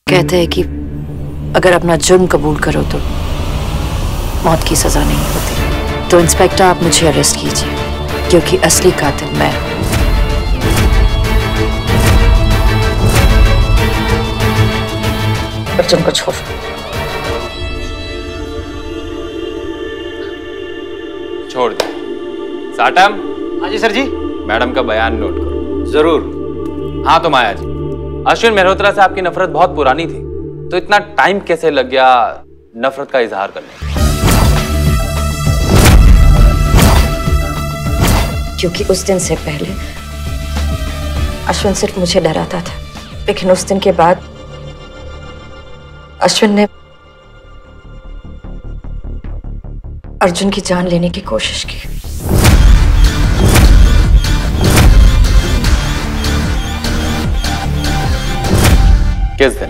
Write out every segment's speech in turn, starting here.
कहते हैं कि अगर अपना जुर्म कबूल करो तो मौत की सजा नहीं होती। तो इंस्पेक्टर आप मुझे अरेस्ट कीजिए, क्योंकि असली कातिल मैं हूं। अर्जुन को छोड़। छोड़ दे। साटम। हाँ जी सर जी। मैडम का बयान नोट करो। जरूर। हाँ तो माया जी, अश्विन मल्होत्रा से आपकी नफरत बहुत पुरानी थी, तो इतना टाइम कैसे लग गया नफरत का इजहार करने? क्योंकि उस दिन से पहले अश्विन सिर्फ मुझे डराता था, लेकिन उस दिन के बाद अश्विन ने अर्जुन की जान लेने की कोशिश की। किस दिन?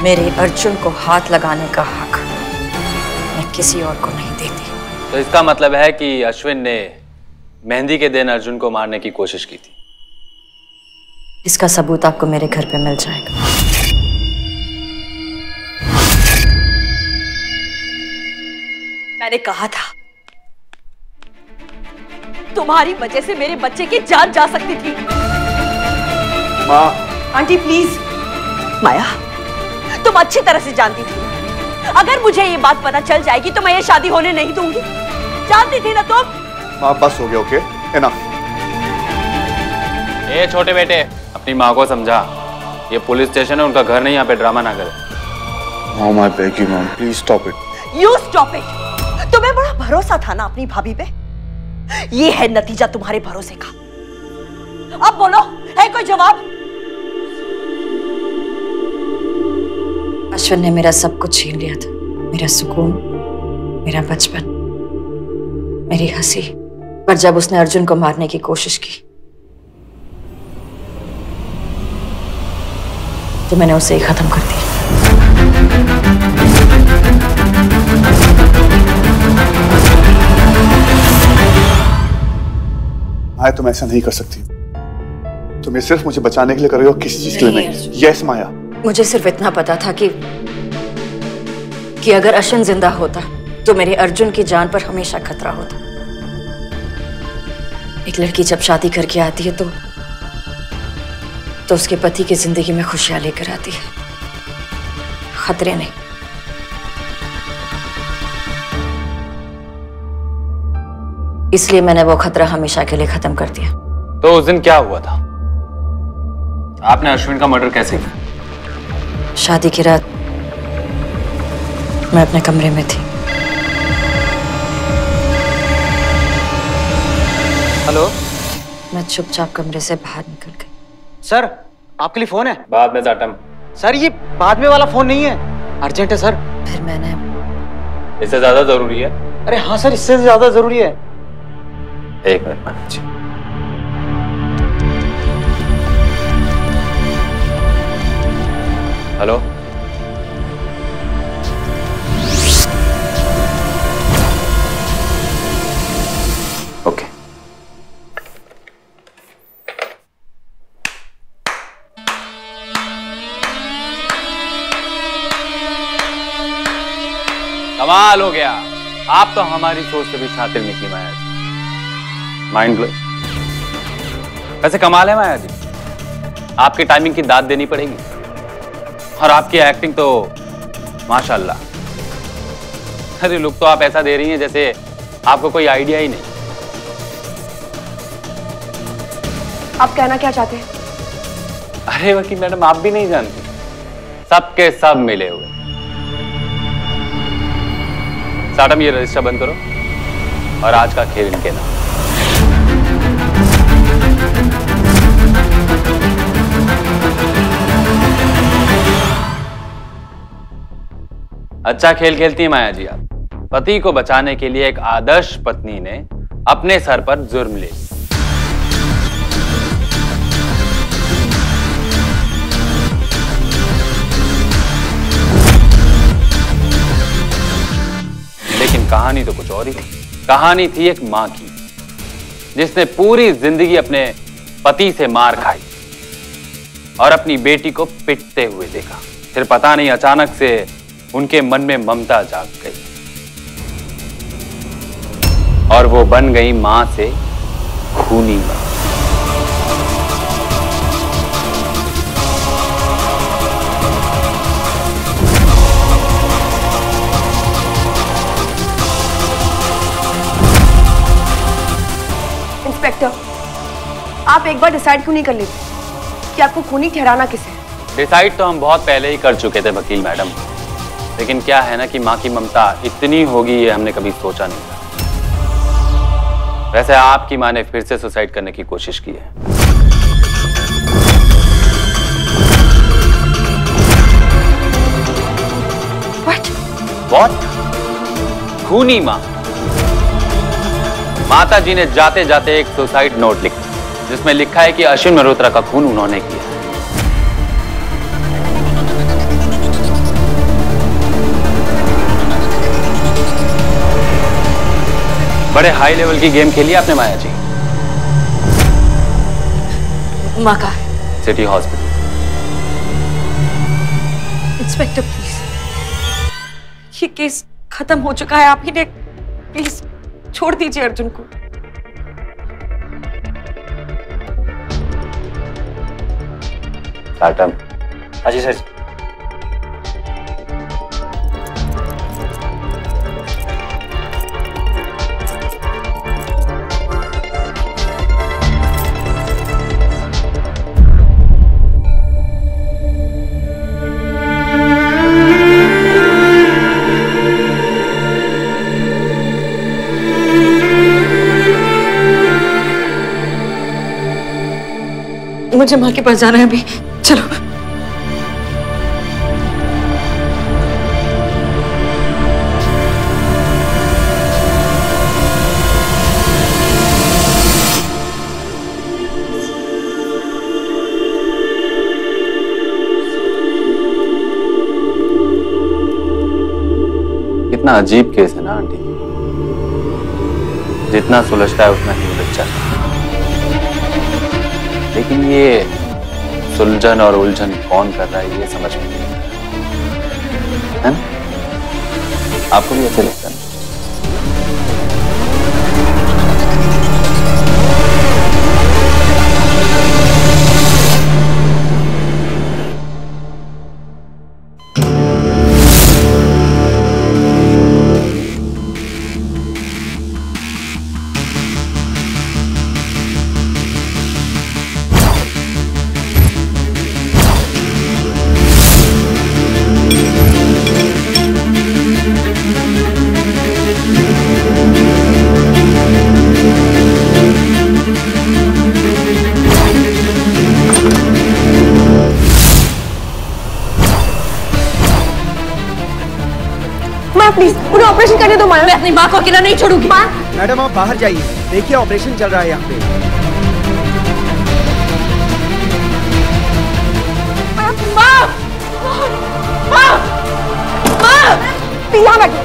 मेरे अर्जुन को हाथ लगाने का हक मैं किसी और को नहीं देती। तो इसका मतलब है कि अश्विन ने मेहंदी के दिन अर्जुन को मारने की कोशिश की थी। इसका सबूत आपको मेरे घर पे मिल जाएगा। मैंने कहा था तुम्हारी वजह से मेरे बच्चे की जान जा सकती थी। माँ। Aunty please. माया, तुम अच्छी तरह से जानती थी अगर मुझे ये बात पता चल जाएगी तो मैं ये शादी होने नहीं दूंगी। जानती थी ना तुम? माँ बस हो गया, ओके एनफ। ए छोटे बेटे, अपनी माँ को समझा, ये पुलिस स्टेशन है, उनका घर नहीं, यहाँ पे ड्रामा ना करे। Mom, I beg you, Mom, please stop it. You stop it. तुम्हें बड़ा भरोसा था ना अपनी भाभी पे, ये है नतीजा तुम्हारे भरोसे का। अब बोलो, है कोई जवाब? अश्विन ने मेरा सब कुछ छीन लिया था, मेरा सुकून, मेरा बचपन, मेरी हंसी। पर जब उसने अर्जुन को मारने की कोशिश की तो मैंने उसे ही खत्म कर दिया। माया तुम ऐसा नहीं कर सकती। तुम ये सिर्फ मुझे बचाने के लिए कर रही हो, किसी चीज के लिए नहीं। यस माया। मुझे सिर्फ इतना पता था कि अगर अश्विन जिंदा होता तो मेरे अर्जुन की जान पर हमेशा खतरा होता। एक लड़की जब शादी करके आती है तो उसके पति की जिंदगी में खुशियां लेकर आती है, खतरे नहीं। इसलिए मैंने वो खतरा हमेशा के लिए खत्म कर दिया। तो उस दिन क्या हुआ था? आपने अश्विन का मर्डर कैसे किया? शादी की रात मैं अपने कमरे में थी। हेलो। मैं चुपचाप कमरे से बाहर निकल गई। सर आपके लिए फोन है। बाद में साटम। सर ये बाद में वाला फोन नहीं है, अर्जेंट है सर। फिर मैंने इससे ज्यादा जरूरी है? अरे हाँ सर, इससे ज्यादा जरूरी है। एक मिनट मान लीजिए। हेलो। ओके। कमाल हो गया, आप तो हमारी सोच से भी शातिर निकली माया जी। Mind blow. वैसे कमाल है माया जी, आपकी टाइमिंग की दाद देनी पड़ेगी। और आपकी एक्टिंग तो माशाल्लाह। अरे लुक तो आप ऐसा दे रही हैं जैसे आपको कोई आइडिया ही नहीं। आप कहना क्या चाहते हैं? अरे वकील मैडम, आप भी नहीं जानती, सबके सब मिले हुए। साटम ये रजिस्टर बंद करो और आज का खेल इनके नाम। अच्छा खेल खेलती हैं माया जी आप। पति को बचाने के लिए एक आदर्श पत्नी ने अपने सर पर जुर्म ले लिया। लेकिन कहानी तो कुछ और ही थी। कहानी थी एक मां की, जिसने पूरी जिंदगी अपने पति से मार खाई और अपनी बेटी को पिटते हुए देखा। फिर पता नहीं अचानक से उनके मन में ममता जाग गई और वो बन गई मां से खूनी मां। इंस्पेक्टर, आप एक बार डिसाइड क्यों नहीं कर लेते कि आपको खूनी ठहराना किसे? डिसाइड तो हम बहुत पहले ही कर चुके थे वकील मैडम, लेकिन क्या है ना कि मां की ममता इतनी होगी ये हमने कभी सोचा नहीं था। वैसे आपकी मां ने फिर से सुसाइड करने की कोशिश की है। What? खूनी मां। माता जी ने जाते जाते एक सुसाइड नोट लिखा जिसमें लिखा है कि अश्विन मल्होत्रा का खून उन्होंने किया। बड़े हाई लेवल की गेम खेली आपने माया जी। माँ कहाँ है? City hospital. इंस्पेक्टर प्लीज, ये केस खत्म हो चुका है, आप ही ने प्लीज छोड़ दीजिए अर्जुन को। साटम। हाँ जी सर। मुझे माँ के पास जाना है अभी, चलो। कितना अजीब केस है ना आंटी, जितना सुलझता है उतना ही उलझ जाता है। लेकिन ये सुलझन और उलझन कौन कर रहा है ये समझ में नहीं आता है ना? आपको भी ऐसे लगता है? प्लीज उन्हें ऑपरेशन करने दो माया। मैं अपनी माँ को अकेला नहीं छोड़ूंगी। माँ, मैडम आप बाहर जाइए, देखिए ऑपरेशन चल रहा है यहाँ पे। माँ, माँ, माँ, यहाँ बैठो,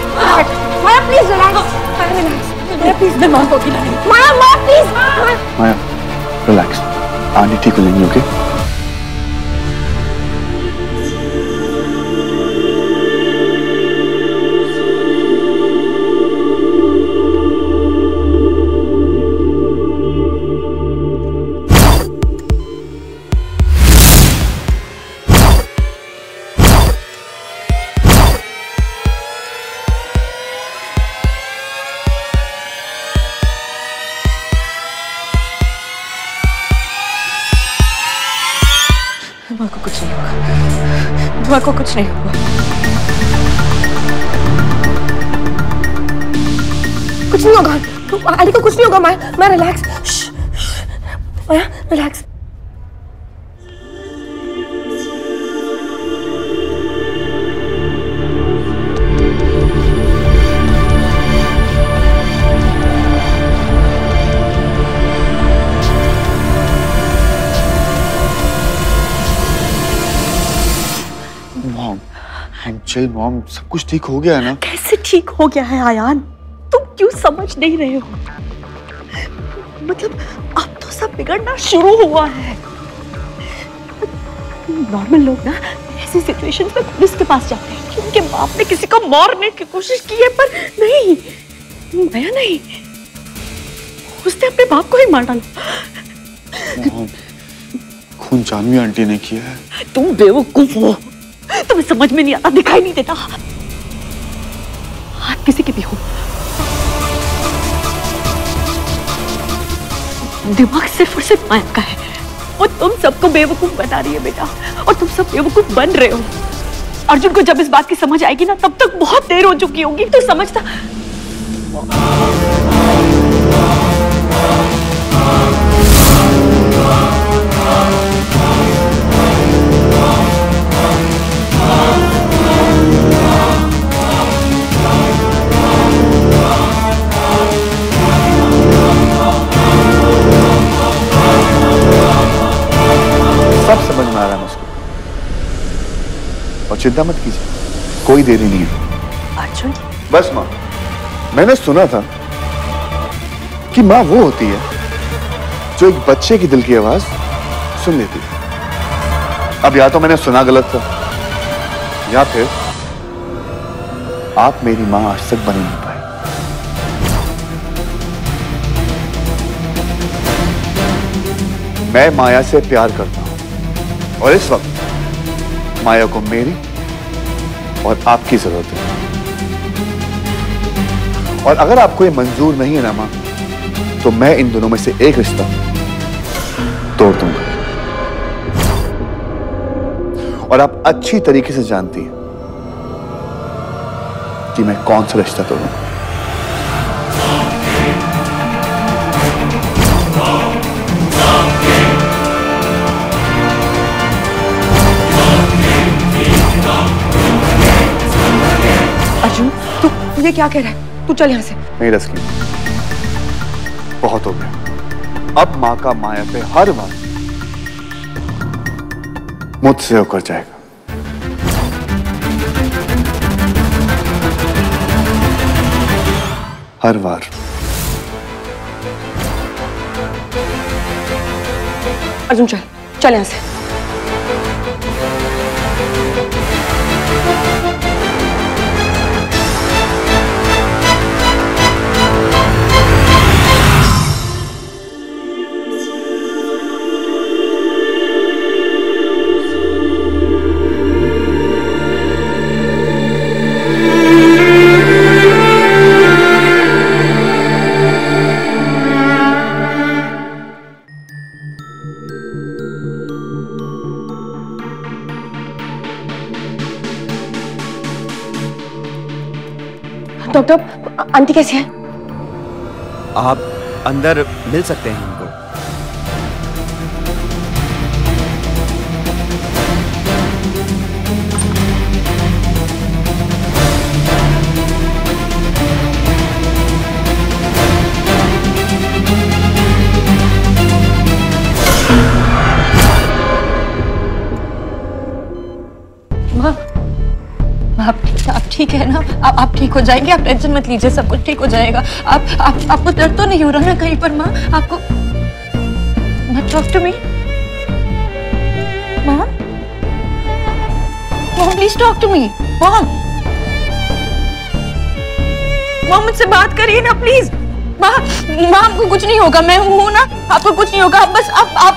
माया प्लीज रिलैक्स, माया प्लीज, मैं माँ को अकेला नहीं। माया, माँ प्लीज, माया रिलैक्स, आंटी ठीक हो जाएंगी। ओके माँ को कुछ नहीं होगा, माँ को कुछ नहीं होगा। कुछ नहीं होगा, आली को कुछ नहीं होगा। माया रिलैक्स, माया रिलैक्स। अंशल, मॉम, सब कुछ ठीक हो गया है ना? कैसे ठीक हो गया है आयान? तुम क्यों समझ नहीं रहे हो? मतलब अब तो सब बिगड़ना शुरू हुआ है। नॉर्मल लोग ना ऐसी सिचुएशंस में पुलिस के पास जाते हैं कि उनके बाप ने किसी को मारने की कोशिश की है, पर नहीं, माया नहीं, उसने अपने बाप को ही मार डाला। खून जानवी आंटी ने किया है। तुम बेवकूफ हो, तुम्हें समझ में नहीं आता, दिखाई नहीं देता। हाथ किसी के भी हो, दिमाग सिर्फ और सिर्फ माया का है। और तुम सबको बेवकूफ बना रही है बेटा, और तुम सब बेवकूफ बन रहे हो। अर्जुन को जब इस बात की समझ आएगी ना, तब तक बहुत देर हो चुकी होगी। तो समझता सब समझ में आ रहा है मुझको, और चिंता मत कीजिए, कोई देरी नहीं है। अर्जुन, बस माँ, मैंने सुना था कि माँ वो होती है जो एक बच्चे की दिल की आवाज सुन लेती है। अब या तो मैंने सुना गलत था, या फिर आप मेरी माँ आज तक बन नहीं पाए। मैं माया से प्यार करता हूं, और इस वक्त माया को मेरी और आपकी जरूरत है। और अगर आपको ये मंजूर नहीं है ना मां, तो मैं इन दोनों में से एक रिश्ता तोड़ दूंगा। और आप अच्छी तरीके से जानती हैं कि मैं कौन सा रिश्ता तोड़ूंगा। अर्जुन, तू ये क्या कह रहा है? तू चल यहाँ से। नहीं रस्की, बहुत हो गया। अब मां का माया पे हर बार मुझसे होकर जाएगा। हर बार। अर्जुन चल, चल यहाँ से। डॉक्टर, आंटी कैसी है? आप अंदर मिल सकते हैं उनको। आप ठीक है ना? आप ठीक हो जाएंगे, आप टेंशन मत लीजिए, सब कुछ ठीक हो जाएगा। आपको दर्द तो नहीं हो रहा ना कहीं पर? माँ आपको मत टॉक टू मी। माँ प्लीज टॉक टू मी। माँ मुझसे बात करिए ना प्लीज। माँ आपको कुछ नहीं होगा, मैं हूँ ना, आपको कुछ नहीं होगा। आप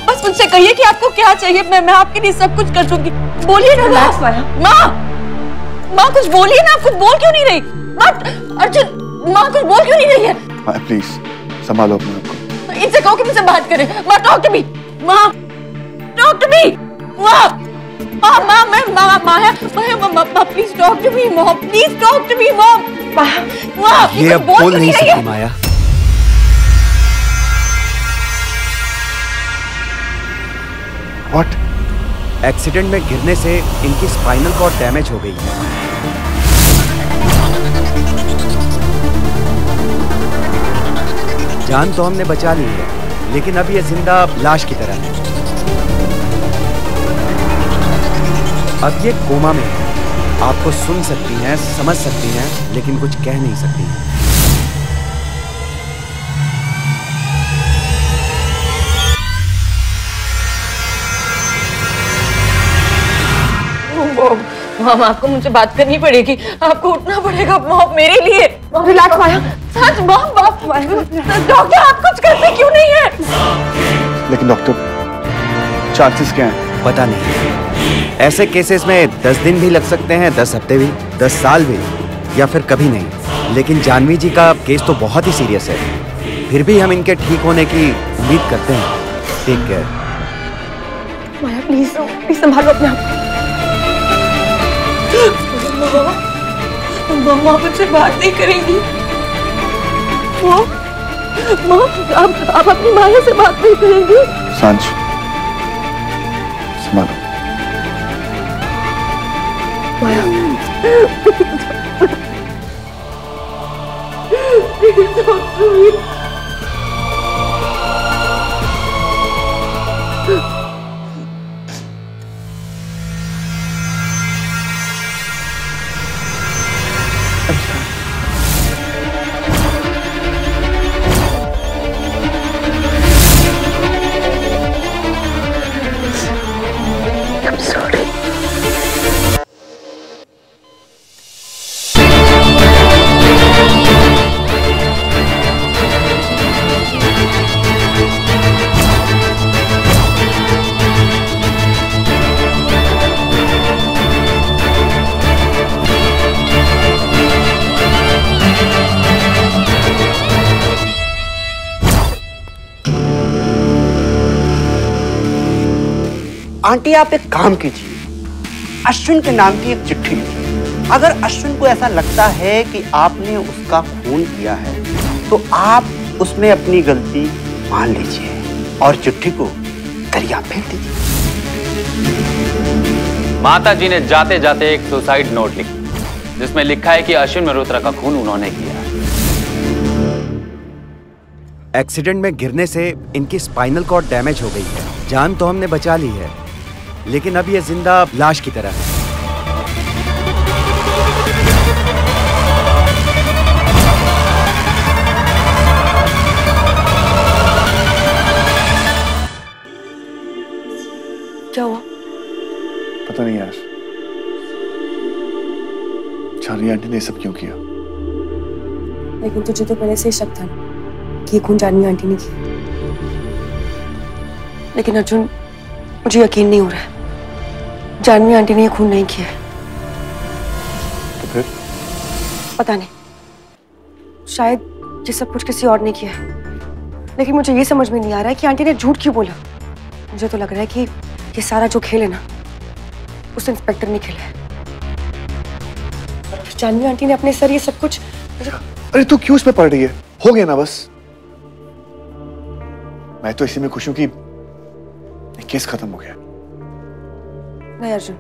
बस मुझसे कहिए कि आपको क्या चाहिए, मैं आपके लिए सब कुछ कर दूंगी। बोलिए ना माँ कुछ बोलिए ना। आप कुछ बोल क्यों नहीं रही? अर्जुन, माँ कुछ बोल क्यों नहीं रही है? प्लीज संभालो अपने आप को। इनसे कहो कि मुझसे बात करे। माँ टॉक टू मी। माँ टॉक टू मी। माँ प्लीज टॉक टू मी। माँ प्लीज टॉक टू मी। माँ ये अब बोल नहीं सकती माया। What? एक्सीडेंट में गिरने से इनकी स्पाइनल कॉर्ड डैमेज हो गई है। जान तो हमने बचा ली है, लेकिन अब ये जिंदा लाश की तरह है। अब ये कोमा में है। आपको सुन सकती हैं, समझ सकती हैं, लेकिन कुछ कह नहीं सकती हैं। मॉम, आपको मुझसे बात करनी पड़ेगी, आपको उठना पड़ेगा मॉम, मेरे लिए। रिलैक्स माया, सच मॉम, डॉक्टर आप कुछ करते क्यों नहीं है? लेकिन डॉक्टर, चांसेस क्या हैं? पता नहीं, ऐसे केसेस में 10 दिन भी लग सकते हैं, 10 हफ्ते भी, 10 साल भी, या फिर कभी नहीं। लेकिन जानवी जी का केस तो बहुत ही सीरियस है, फिर भी हम इनके ठीक होने की उम्मीद करते हैं। Take care. Maya please please संभालो अपने आप को। मम्मा मुझसे बात नहीं करेंगी। माँ आप अपनी माया से बात नहीं करेंगी? सांच, संभालो। माया आंटी आप एक काम कीजिए, अश्विन के नाम की एक चिट्ठी लिखिए। अगर अश्विन को ऐसा लगता है कि आपने उसका खून किया है तो आप उसमें अपनी गलती मान लीजिए और चिट्ठी को दरिया फेंक दीजिए। माता जी ने जाते जाते एक सुसाइड नोट लिखा जिसमें लिखा है कि अश्विन मल्होत्रा का खून उन्होंने किया। एक्सीडेंट में गिरने से इनकी स्पाइनल कॉर्ड डैमेज हो गई है। जान तो हमने बचा ली है, लेकिन अब ये जिंदा लाश की तरह है। क्या हुआ? पता नहीं यार, चार्ली आंटी ने ये सब क्यों किया? लेकिन तुझे तो पहले से ही शक था कि ये खून जानवी आंटी ने किया। लेकिन अर्जुन, मुझे यकीन नहीं हो रहा है, जानवी आंटी ने ये खून नहीं किया है। तो फिर? पता नहीं, शायद ये सब कुछ किसी और ने किया है। लेकिन मुझे ये समझ में नहीं आ रहा है कि आंटी ने झूठ क्यों बोला। मुझे तो लग रहा है कि ये सारा जो खेल है ना, उस इंस्पेक्टर ने खेला है। जानवी आंटी ने अपने सर ये सब कुछ। अरे तू क्यों इसमें पड़ रही है? हो गया ना बस। मैं तो इसी में खुश हूं कि केस खत्म हो गया। नहीं अर्जुन,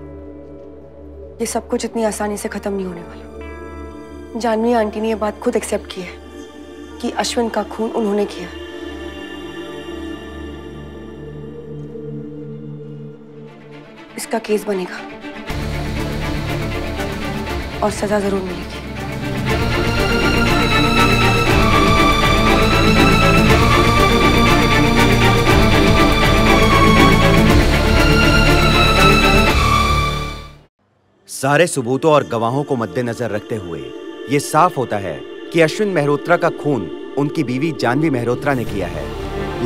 ये सब कुछ इतनी आसानी से खत्म नहीं होने वाला। जानवी आंटी ने ये बात खुद एक्सेप्ट की है कि अश्विन का खून उन्होंने किया। इसका केस बनेगा और सजा जरूर मिलेगी। सारे सबूतों और गवाहों को मद्देनजर रखते हुए ये साफ होता है कि अश्विन मेहरोत्रा का खून उनकी बीवी जानवी मेहरोत्रा ने किया है।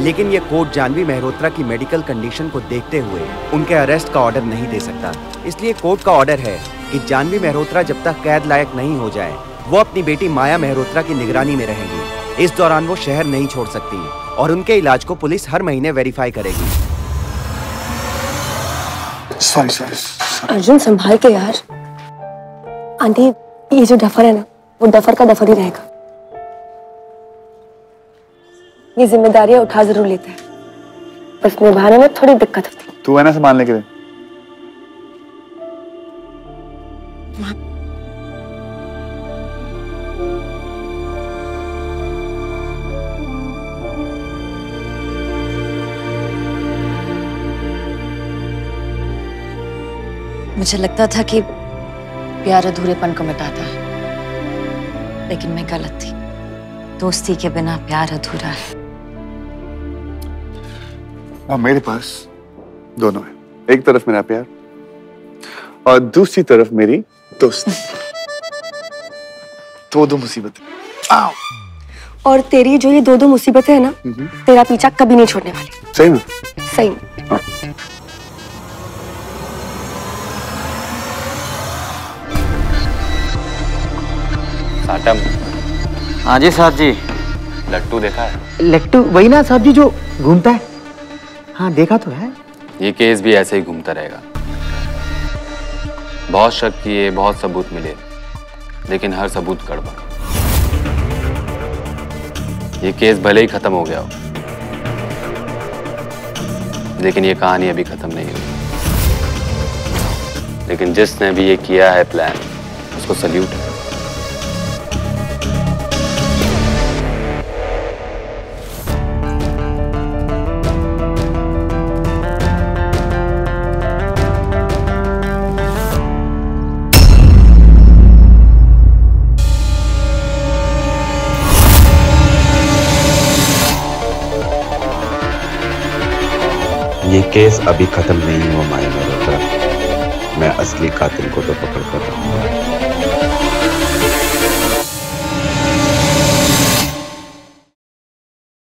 लेकिन ये कोर्ट जानवी मेहरोत्रा की मेडिकल कंडीशन को देखते हुए उनके अरेस्ट का ऑर्डर नहीं दे सकता। इसलिए कोर्ट का ऑर्डर है कि जानवी मेहरोत्रा जब तक कैद लायक नहीं हो जाए वो अपनी बेटी माया मेहरोत्रा की निगरानी में रहेंगी। इस दौरान वो शहर नहीं छोड़ सकती और उनके इलाज को पुलिस हर महीने वेरीफाई करेगी। सॉरी। अर्जुन संभाल के यार। आंटी, ये जो डफर है ना, वो डफर का डफर ही रहेगा। ये जिम्मेदारियां उठा जरूर लेता है, बस निभाने में थोड़ी दिक्कत होती है। तू है ना संभालने के लिए? मुझे लगता था कि प्यार अधूरेपन को मिटाता है, लेकिन मैं गलत थी। दोस्ती के बिना प्यार अधूरा है। अब मेरे पास दोनों है, एक तरफ मेरा प्यार और दूसरी तरफ मेरी दोस्ती। दो मुसीबतें। और तेरी जो ये दो मुसीबतें है ना, तेरा पीछा कभी नहीं छोड़ने वाली। सही में? सही में। हाँ। साटम, हाँ जी साहब जी। लट्टू देखा है? लट्टू वही ना साहब जी जो घूमता है? हाँ देखा तो है। ये केस भी ऐसे ही घूमता रहेगा। बहुत शक किए, बहुत सबूत मिले, लेकिन हर सबूत गड़बड़। ये केस भले ही खत्म हो गया हो, लेकिन ये कहानी अभी खत्म नहीं हुई। लेकिन जिसने भी ये किया है प्लान, उसको सल्यूट है। ये केस अभी खत्म नहीं हुआ माया मल्होत्रा। मैं असली कातिल को तो पकड़ कर रहा हूँ।